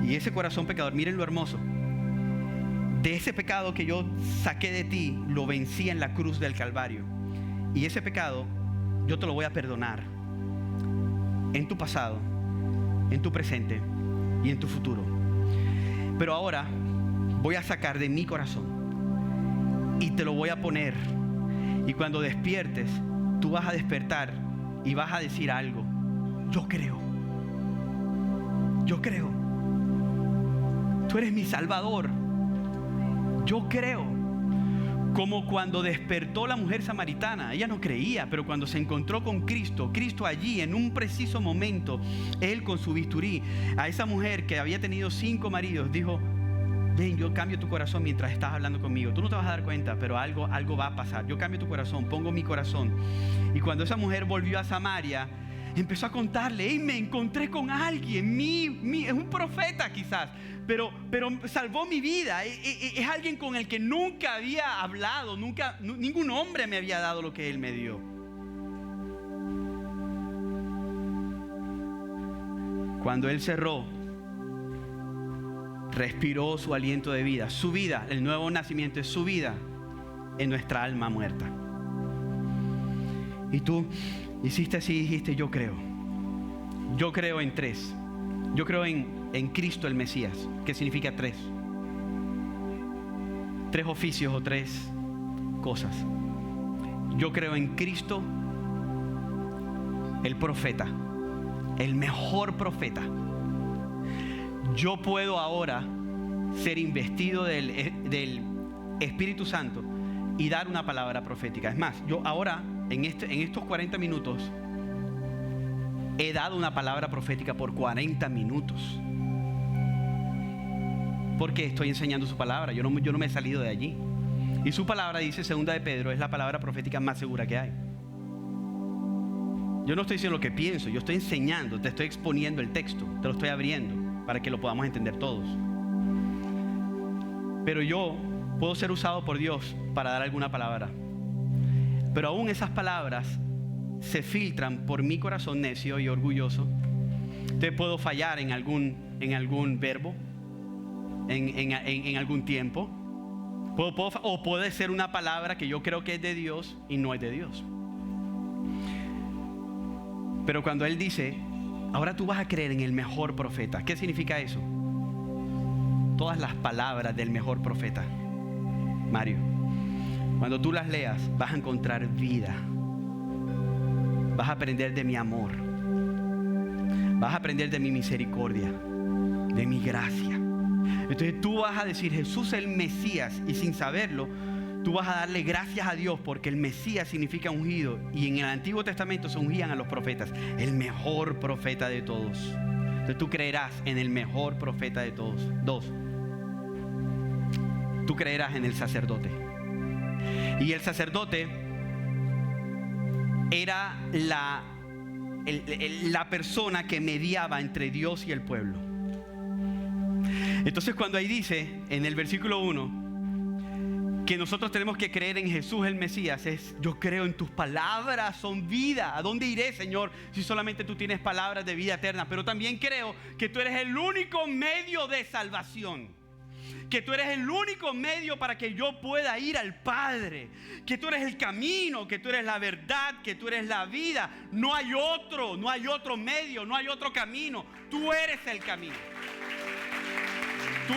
Y ese corazón pecador, miren lo hermoso, de ese pecado que yo saqué de ti, lo vencí en la cruz del Calvario. Y ese pecado yo te lo voy a perdonar en tu pasado, en tu presente y en tu futuro. Pero ahora voy a sacar de mi corazón y te lo voy a poner. Y cuando despiertes, tú vas a despertar y vas a decir algo: yo creo. Yo creo. Tú eres mi Salvador. Yo creo. Como cuando despertó la mujer samaritana. Ella no creía, pero cuando se encontró con Cristo, Cristo allí en un preciso momento, Él con su bisturí, a esa mujer que había tenido 5 maridos, dijo: ven, yo cambio tu corazón mientras estás hablando conmigo. Tú no te vas a dar cuenta, pero algo va a pasar. Yo cambio tu corazón, pongo mi corazón. Y cuando esa mujer volvió a Samaria, empezó a contarle: hey, me encontré con alguien, es un profeta quizás, pero salvó mi vida. Es alguien con el que nunca había hablado, ningún hombre me había dado lo que él me dio. Cuando él cerró, respiró su aliento de vida, su vida, el nuevo nacimiento es su vida en nuestra alma muerta. Y tú hiciste así y dijiste: yo creo en 3. Yo creo en Cristo el Mesías. ¿Qué significa 3? 3 oficios o 3 cosas. Yo creo en Cristo el profeta, el mejor profeta. Yo puedo ahora ser investido del Espíritu Santo y dar una palabra profética. Es más, yo ahora en estos 40 minutos he dado una palabra profética por 40 minutos. Porque estoy enseñando su palabra. Yo no me he salido de allí. Y su palabra, dice 2 de Pedro, es la palabra profética más segura que hay. Yo no estoy diciendo lo que pienso, yo estoy enseñando, te estoy exponiendo el texto, te lo estoy abriendo para que lo podamos entender todos. Pero yo puedo ser usado por Dios para dar alguna palabra. Pero aún esas palabras se filtran por mi corazón necio y orgulloso. Entonces puedo fallar en algún verbo, en algún tiempo. O puede ser una palabra que yo creo que es de Dios y no es de Dios. Pero cuando Él dice: ahora tú vas a creer en el mejor profeta, ¿qué significa eso? Todas las palabras del mejor profeta, Mario, cuando tú las leas, vas a encontrar vida. Vas a aprender de mi amor. Vas a aprender de mi misericordia, de mi gracia. Entonces tú vas a decir: Jesús es el Mesías, y sin saberlo, tú vas a darle gracias a Dios, porque el Mesías significa ungido, y en el Antiguo Testamento se ungían a los profetas, el mejor profeta de todos. Entonces tú creerás en el mejor profeta de todos. 2, tú creerás en el sacerdote. Y el sacerdote era la persona que mediaba entre Dios y el pueblo. Entonces cuando ahí dice en el versículo 1 que nosotros tenemos que creer en Jesús el Mesías, es: yo creo en tus palabras, son vida. ¿A dónde iré, Señor, si solamente tú tienes palabras de vida eterna? Pero también creo que tú eres el único medio de salvación, que tú eres el único medio para que yo pueda ir al Padre, que tú eres el camino, que tú eres la verdad, que tú eres la vida. No hay otro medio, no hay otro camino. Tú eres el camino. Tú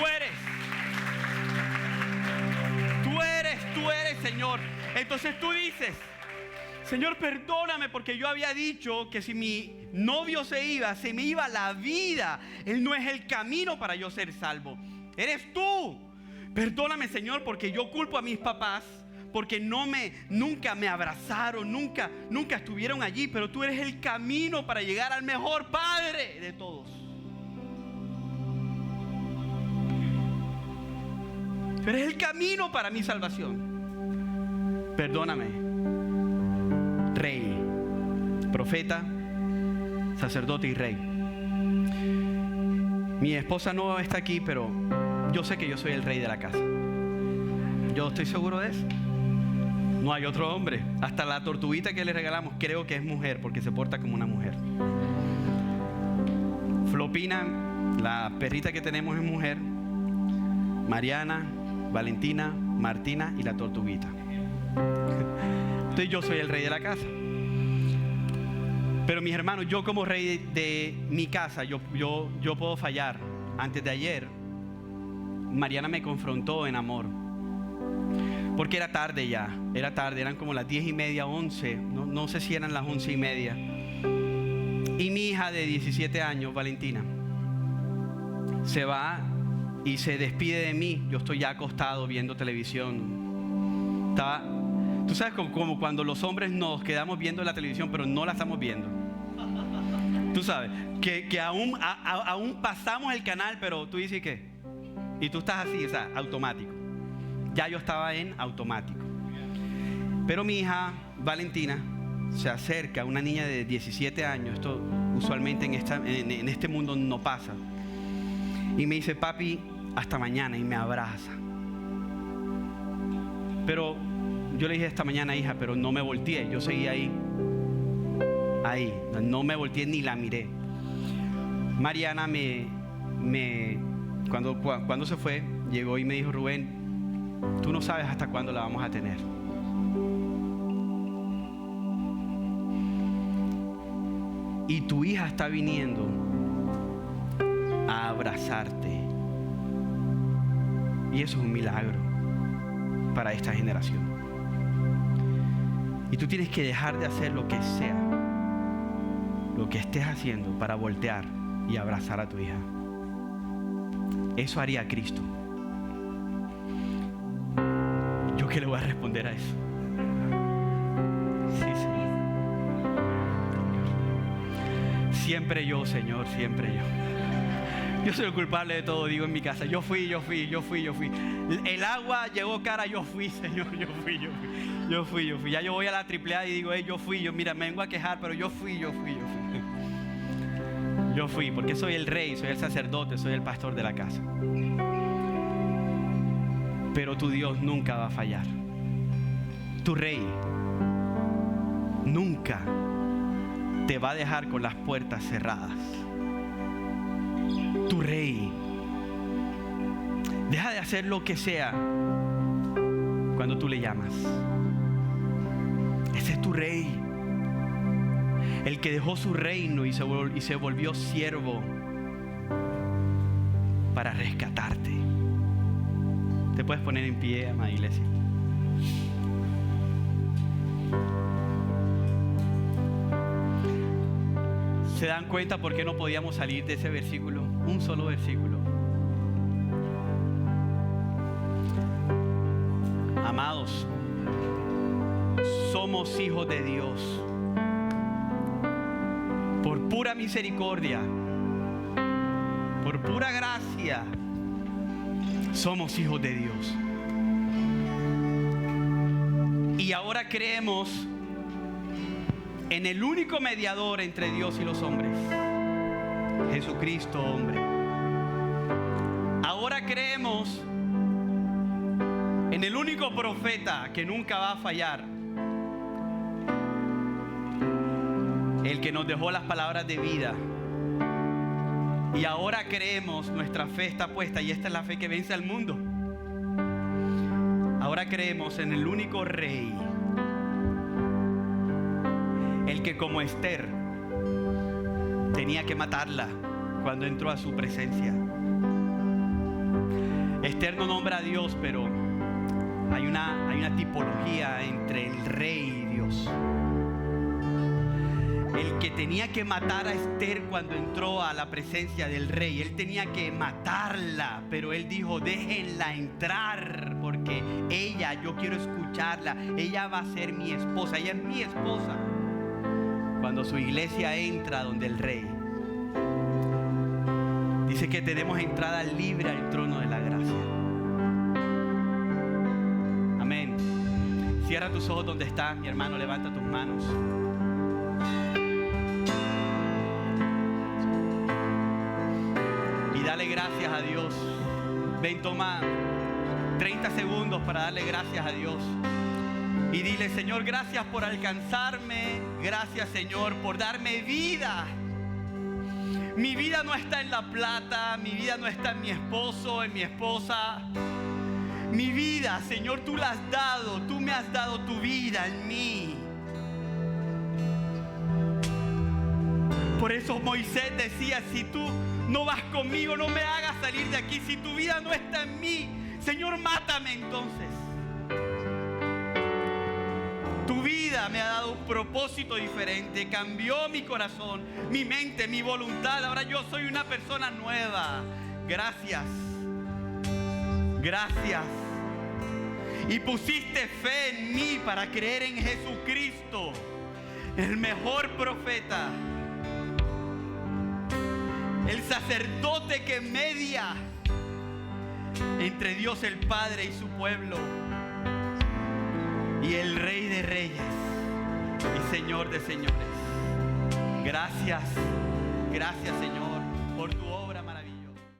eres, Señor. Entonces tú dices: Señor, perdóname, porque yo había dicho que si mi novio se me iba la vida. Él no es el camino para yo ser salvo. Eres tú. Perdóname, Señor, porque yo culpo a mis papás, porque nunca me abrazaron, nunca estuvieron allí. Pero tú eres el camino para llegar al mejor Padre de todos. Tú eres el camino para mi salvación. Perdóname. rey, profeta, sacerdote y rey. Mi esposa no está aquí, pero yo sé que yo soy el rey de la casa. Yo estoy seguro de eso. No hay otro hombre. Hasta la tortuguita que le regalamos creo que es mujer, porque se porta como una mujer. Flopina, la perrita que tenemos, es mujer. Mariana, Valentina, Martina y la tortuguita. Entonces yo soy el rey de la casa. Pero mis hermanos, yo como rey de mi casa, yo puedo fallar. Antes de ayer, Mariana me confrontó en amor. Porque era tarde ya, era tarde, eran como las 10:30, 11, no sé si eran las 11:30. Y mi hija de 17 años, Valentina, se va y se despide de mí. Yo estoy ya acostado viendo televisión. Tú sabes como cuando los hombres nos quedamos viendo la televisión, pero no la estamos viendo. Tú sabes, que aún pasamos el canal, pero tú dices ¿qué? Y tú estás así, o sea, automático. Ya yo estaba en automático. Pero mi hija, Valentina, se acerca, una niña de 17 años, esto usualmente en este mundo no pasa, y me dice, papi, hasta mañana, y me abraza. Pero yo le dije esta mañana, hija, pero no me volteé, yo seguí ahí, no me volteé ni la miré. Mariana cuando se fue, llegó y me dijo, Rubén, tú no sabes hasta cuándo la vamos a tener. Y tu hija está viniendo a abrazarte. Y eso es un milagro para esta generación. Y tú tienes que dejar de hacer lo que sea, lo que estés haciendo, para voltear y abrazar a tu hija. Eso haría Cristo. ¿Yo qué le voy a responder a eso? Sí, Señor. Siempre yo, Señor, siempre yo. Yo soy el culpable de todo, digo en mi casa. Yo fui. El agua llegó cara, yo fui, Señor, yo fui. Ya yo voy a la AAA y digo, mira, me vengo a quejar, pero yo fui. Yo fui, porque soy el rey, soy el sacerdote, soy el pastor de la casa. Pero tu Dios nunca va a fallar. Tu rey nunca te va a dejar con las puertas cerradas. Tu rey deja de hacer lo que sea cuando tú le llamas. Ese es tu rey, el que dejó su reino y se volvió siervo para rescatarte. Te puedes poner en pie, amada iglesia. ¿Se dan cuenta por qué no podíamos salir de ese versículo? Un solo versículo. Amados, somos hijos de Dios por pura misericordia, por pura gracia. Somos hijos de Dios. Y ahora creemos en el único mediador entre Dios y los hombres, Jesucristo, hombre. Ahora creemos en el único profeta que nunca va a fallar, el que nos dejó las palabras de vida. Y ahora creemos, nuestra fe está puesta, y esta es la fe que vence al mundo. Ahora creemos en el único rey, el que como Esther tenía que matarla cuando entró a su presencia. Esther no nombra a Dios, pero hay una tipología entre el rey y Dios. El que tenía que matar a Esther cuando entró a la presencia del rey, él tenía que matarla, pero él dijo, déjenla entrar, porque ella, yo quiero escucharla, ella va a ser mi esposa, ella es mi esposa. Cuando su iglesia entra donde el rey, dice que tenemos entrada libre al trono de la gracia. Amén. Cierra tus ojos donde estás, mi hermano, levanta tus manos. Y dale gracias a Dios. Ven, toma 30 segundos para darle gracias a Dios. Y dile: Señor, gracias por alcanzarme. Gracias, Señor, por darme vida. Mi vida no está en la plata. Mi vida no está en mi esposo, en mi esposa. Mi vida, Señor, tú la has dado. Tú me has dado tu vida en mí. Por eso Moisés decía: si tú no vas conmigo, no me hagas salir de aquí. Si tu vida no está en mí, Señor, mátame entonces. Tu vida me ha dado un propósito diferente. Cambió mi corazón, mi mente, mi voluntad. Ahora yo soy una persona nueva. Gracias. Gracias. Y pusiste fe en mí para creer en Jesucristo, el mejor profeta, el sacerdote que media entre Dios el Padre y su pueblo, y el Rey de Reyes y Señor de Señores. Gracias, gracias, Señor.